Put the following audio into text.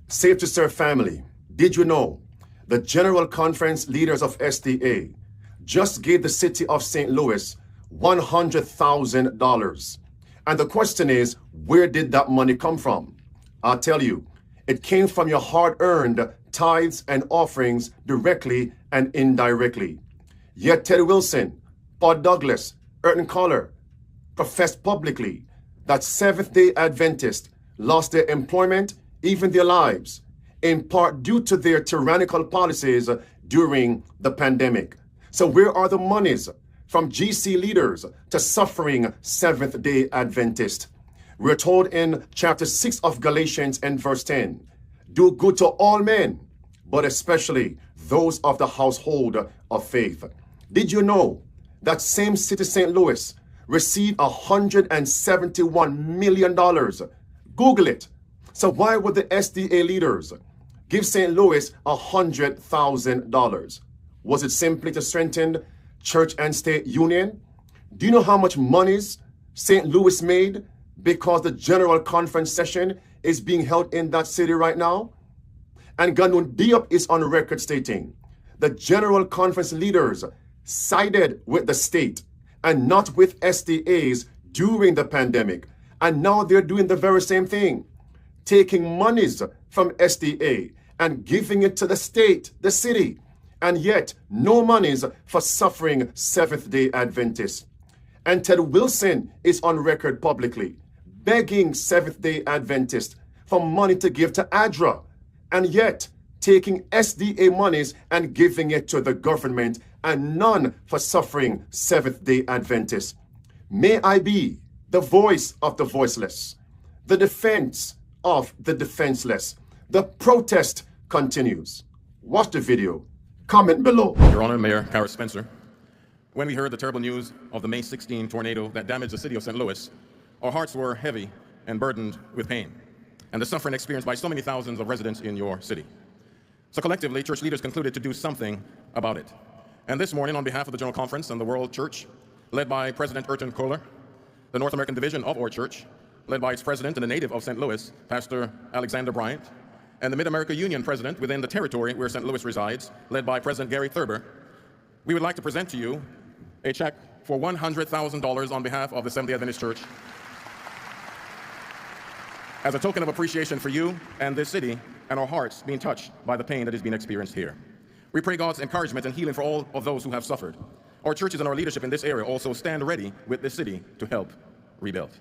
Safe to Serve family, did you know the General Conference leaders of SDA just gave the city of St. Louis $100,000? And the question is, where did that money come from? I'll tell you, it came from your hard-earned tithes and offerings directly and indirectly. Yet Ted Wilson, Paul Douglas, Erton Collar professed publicly that Seventh-day Adventists lost their employment, even their lives, in part due to their tyrannical policies during the pandemic. So where are the monies from GC leaders to suffering Seventh-day Adventists? We're told in chapter 6 of Galatians and verse 10, do good to all men, but especially those of the household of faith. Did you know that same city, St. Louis, received $171 million? Google it. So why would the SDA leaders give St. Louis $100,000? Was it simply to strengthen church and state union? Do you know how much monies St. Louis made because the General Conference session is being held in that city right now? And Ganun Diop is on record stating the General Conference leaders sided with the state and not with SDAs during the pandemic. And now they're doing the very same thing, taking monies from SDA and giving it to the state, the city, and yet no monies for suffering Seventh-day Adventists. And Ted Wilson is on record publicly begging Seventh-day Adventists for money to give to ADRA, and yet taking SDA monies and giving it to the government and none for suffering Seventh-day Adventists. May I be the voice of the voiceless, the defense of the defenseless. The protest continues. Watch the video. Comment below. Your Honor, Mayor Kara Spencer, when we heard the terrible news of the May 16 tornado that damaged the city of St. Louis, our hearts were heavy and burdened with pain and the suffering experienced by so many thousands of residents in your city. So collectively, church leaders concluded to do something about it. And this morning, on behalf of the General Conference and the World Church, led by President Erton Kohler, the North American division of our church, led by its president and a native of St. Louis, Pastor Alexander Bryant, and the Mid-America Union president within the territory where St. Louis resides, led by President Gary Thurber, we would like to present to you a check for $100,000 on behalf of the Seventh-day Adventist Church as a token of appreciation for you and this city and our hearts being touched by the pain that is being experienced here. We pray God's encouragement and healing for all of those who have suffered. Our churches and our leadership in this area also stand ready with this city to help rebuild.